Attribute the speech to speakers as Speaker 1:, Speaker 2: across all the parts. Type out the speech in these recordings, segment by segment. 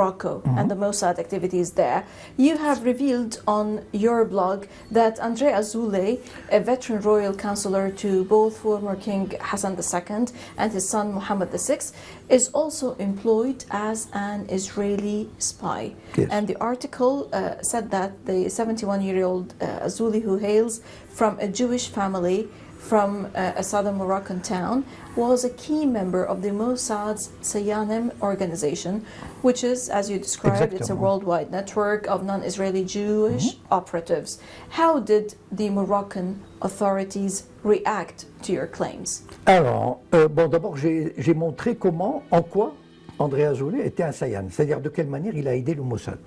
Speaker 1: Morocco and the Mossad activities there. You have revealed on your blog that André Azoulay, a veteran royal counselor to both former King Hassan II and his son Mohammed VI, is also employed as an Israeli spy.
Speaker 2: Yes.
Speaker 1: And the article said that the 71-year-old Azoulay, who hails from a Jewish family from a southern Moroccan town, was a key member of the Mossad's Sayanim organization, which is, as you described, it's a worldwide network of non-Israeli Jewish operatives. How did the Moroccan authorities react to your claims?
Speaker 2: Alors, bon, d'abord, j'ai montré comment, en quoi André Azoulay était un Sayan, c'est-à-dire de quelle manière il a aidé le Mossad.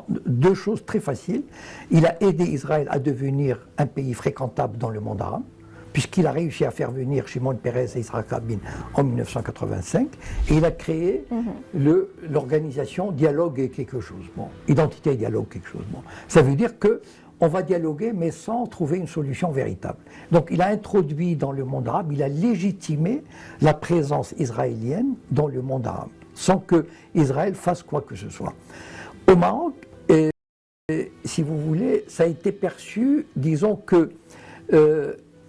Speaker 2: Deux choses très faciles. Il a aidé Israël à devenir un pays fréquentable dans le monde arabe, puisqu'il a réussi à faire venir Shimon Peres et Yitzhak Rabin en 1985, et il a créé l'organisation Dialogue et quelque chose. Bon, Identité et Dialogue quelque chose. Bon, ça veut dire que on va dialoguer, mais sans trouver une solution véritable. Donc il a introduit dans le monde arabe, il a légitimé la présence israélienne dans le monde arabe, sans que Israël fasse quoi que ce soit. Au Maroc, si vous voulez, ça a été perçu, disons que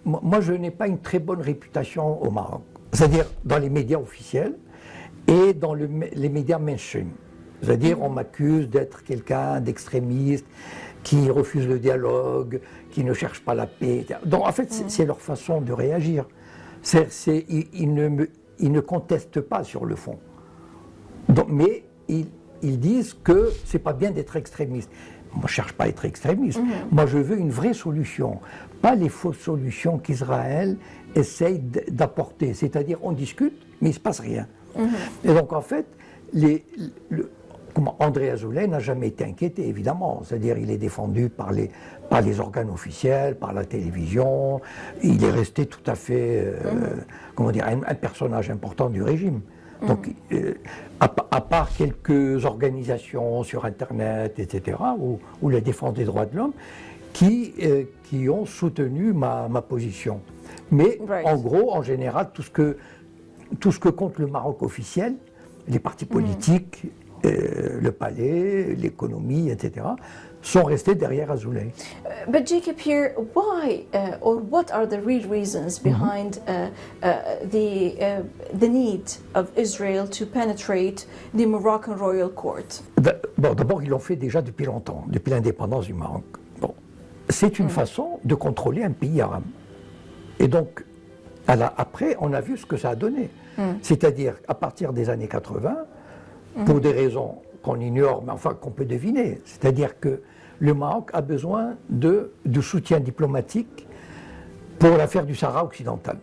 Speaker 2: moi, je n'ai pas une très bonne réputation au Maroc, c'est-à-dire dans les médias officiels et dans les médias mainstream. C'est-à-dire, on m'accuse d'être quelqu'un d'extrémiste, qui refuse le dialogue, qui ne cherche pas la paix. Donc, en fait, c'est leur façon de réagir. Ils ne contestent pas sur le fond. Donc, mais ils disent que c'est pas bien d'être extrémiste. Moi, je ne cherche pas à être extrémiste. Moi, je veux une vraie solution, pas les fausses solutions qu'Israël essaye d'apporter. C'est-à-dire, on discute, mais il ne se passe rien. Et donc, en fait, André Azoulay n'a jamais été inquiété, évidemment. C'est-à-dire, il est défendu par les organes officiels, par la télévision. Il est resté tout à fait, comment dire, un personnage important du régime. Donc, à part quelques organisations sur Internet, etc., ou la défense des droits de l'homme, qui ont soutenu ma position. Mais en gros, en général, tout ce que compte le Maroc officiel, les partis politiques, le palais, l'économie, etc., sont restés derrière Azoulay.
Speaker 1: But Jacob here, why or what are the real reasons behind the need of Israel to penetrate the Moroccan royal court?
Speaker 2: Bon, d'abord, ils l'ont fait déjà depuis longtemps, depuis l'indépendance du Maroc. Bon, c'est une façon de contrôler un pays arabe. Et donc, après, on a vu ce que ça a donné. C'est-à-dire, à partir des années 80, pour des raisons qu'on ignore, mais enfin qu'on peut deviner, c'est-à-dire que le Maroc a besoin de soutien diplomatique pour l'affaire du Sahara occidental.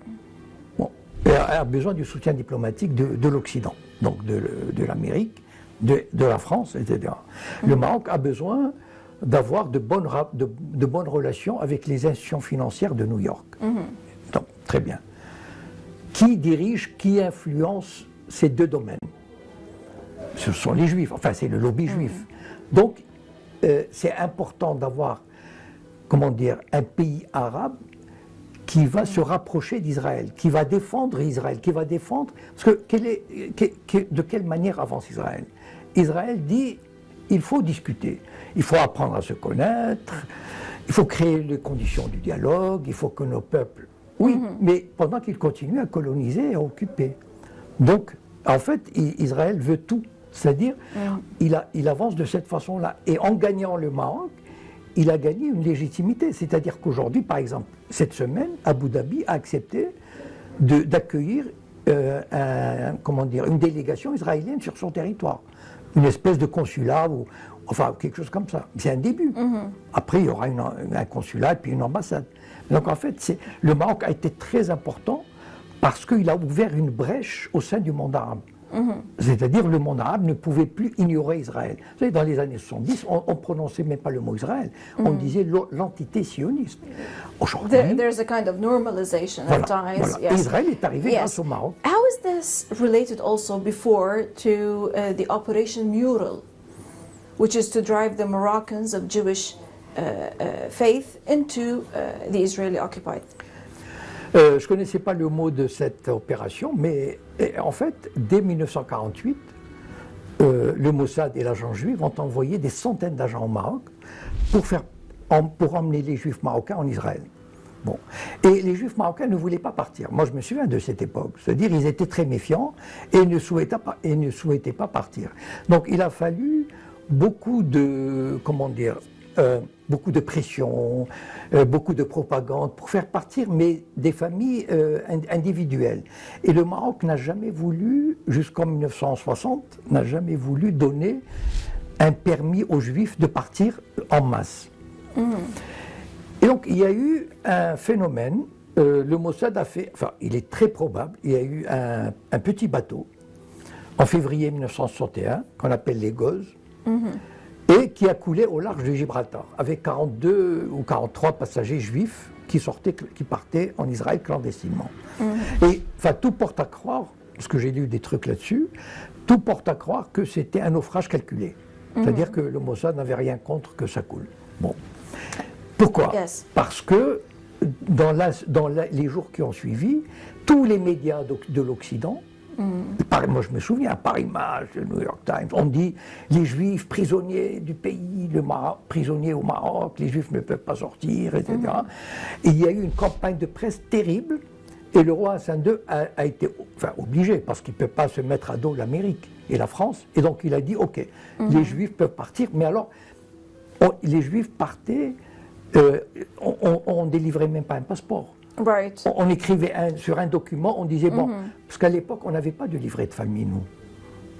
Speaker 2: Bon, et a besoin du soutien diplomatique de l'Occident, donc de l'Amérique, de la France, etc. Le Maroc a besoin d'avoir de bonnes relations avec les institutions financières de New York. Donc, très bien. Qui dirige, qui influence ces deux domaines? Ce sont les Juifs, enfin c'est le lobby juif. Donc, c'est important d'avoir, comment dire, un pays arabe qui va se rapprocher d'Israël, qui va défendre Israël, qui va défendre... Parce que de quelle manière avance Israël? Israël dit, il faut discuter, il faut apprendre à se connaître, il faut créer les conditions du dialogue, il faut que nos peuples... Oui, mais pendant qu'ils continuent à coloniser et à occuper. Donc, en fait, Israël veut tout. C'est-à-dire, il avance de cette façon-là. Et en gagnant le Maroc, il a gagné une légitimité. C'est-à-dire qu'aujourd'hui, par exemple, cette semaine, Abu Dhabi a accepté d'accueillir une délégation israélienne sur son territoire. Une espèce de consulat, enfin quelque chose comme ça. C'est un début. Après, il y aura un consulat et puis une ambassade. Donc en fait, le Maroc a été très important parce qu'il a ouvert une brèche au sein du monde arabe. C'est-à-dire le monde arabe ne pouvait plus ignorer Israël. Vous savez, dans les années 70, on ne prononçait même pas le mot Israël. On disait l'entité sioniste. Aujourd'hui,
Speaker 1: there's a kind of normalization at times.
Speaker 2: Voilà.
Speaker 1: Yes.
Speaker 2: Israël est arrivé grâce au Maroc.
Speaker 1: How is this related also before to the Operation Mural, which is to drive the Moroccans of Jewish faith into the Israeli occupied?
Speaker 2: Je ne connaissais pas le mot de cette opération, mais en fait, dès 1948, le Mossad et l'agent juif ont envoyé des centaines d'agents au Maroc pour emmener les juifs marocains en Israël. Bon. Et les juifs marocains ne voulaient pas partir. Moi, je me souviens de cette époque. C'est-à-dire, ils étaient très méfiants et ne souhaitaient pas partir. Donc, il a fallu beaucoup de, beaucoup de pression, beaucoup de propagande pour faire partir, mais des familles individuelles. Et le Maroc n'a jamais voulu, jusqu'en 1960, n'a jamais voulu donner un permis aux juifs de partir en masse. Et donc, il y a eu un phénomène, le Mossad a fait, enfin, il est très probable, il y a eu un petit bateau, en février 1961, qu'on appelle les Gauze, et qui a coulé au large de Gibraltar, avec 42 ou 43 passagers juifs qui partaient en Israël clandestinement. Et, enfin, tout porte à croire, parce que j'ai lu des trucs là-dessus, tout porte à croire que c'était un naufrage calculé. C'est-à-dire que le Mossad n'avait rien contre que ça coule. Bon. Pourquoi? Parce que dans les jours qui ont suivi, tous les médias de l'Occident, moi je me souviens, Paris Match, le New York Times, on dit les Juifs prisonniers du pays, prisonniers au Maroc, les Juifs ne peuvent pas sortir, etc. Et il y a eu une campagne de presse terrible, et le roi Hassan II a été obligé, parce qu'il ne peut pas se mettre à dos l'Amérique et la France, et donc il a dit ok, les Juifs peuvent partir, mais alors les Juifs partaient. On ne délivrait même pas un passeport.
Speaker 1: Right.
Speaker 2: On écrivait sur un document, on disait bon, parce qu'à l'époque on n'avait pas de livret de famille, nous.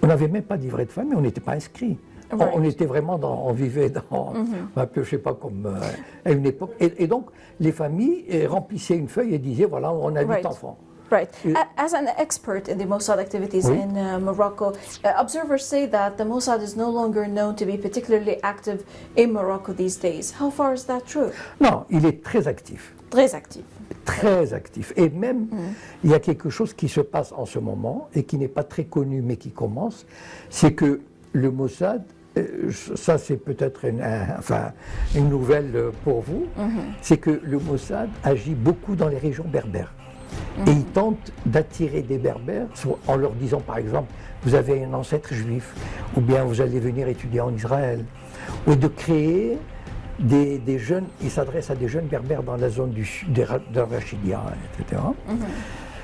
Speaker 2: On n'avait même pas de livret de famille, on n'était pas inscrits. Right. On était vraiment on vivait dans un peu, je sais pas, comme à une époque. Et donc les familles remplissaient une feuille et disaient voilà, on a 8 enfants.
Speaker 1: Right. As an expert in the Mossad activities in Morocco, observers say that the Mossad is no longer known to be particularly active in Morocco these days. How far is that true?
Speaker 2: Non, il est très actif.
Speaker 1: Très actif.
Speaker 2: Très actif. Et même, il y a quelque chose qui se passe en ce moment et qui n'est pas très connu mais qui commence, c'est que le Mossad, ça c'est peut-être une nouvelle pour vous, c'est que le Mossad agit beaucoup dans les régions berbères. Et ils tentent d'attirer des berbères en leur disant par exemple vous avez un ancêtre juif ou bien vous allez venir étudier en Israël, ou de créer des jeunes, ils s'adressent à des jeunes berbères dans la zone de Rachidia, etc.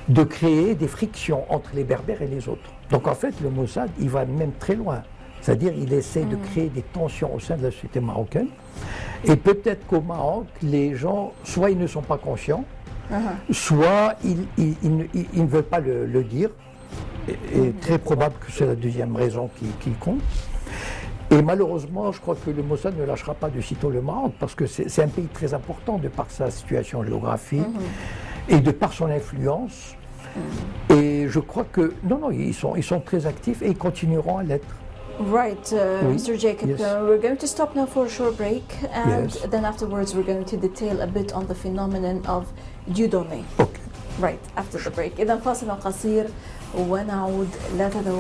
Speaker 2: De créer des frictions entre les berbères et les autres. Donc en fait le Mossad il va même très loin, c'est-à-dire il essaie de créer des tensions au sein de la société marocaine, et peut-être qu'au Maroc les gens soit ils ne sont pas conscients, soit ils ne veulent pas le dire, et très probable que c'est la deuxième raison qui compte. Et malheureusement, je crois que le Mossad ne lâchera pas de sitôt le Maroc, parce que c'est un pays très important de par sa situation géographique et de par son influence. Et je crois que, non, ils sont très actifs et ils continueront à l'être.
Speaker 1: Right, Mr. Jacob, we're going to stop now for a short break, and then afterwards we're going to detail a bit on the phenomenon of Dieudonné.
Speaker 2: Okay.
Speaker 1: Right, after the break. إذا فاصل قصير ونعود، لا تذهبوا.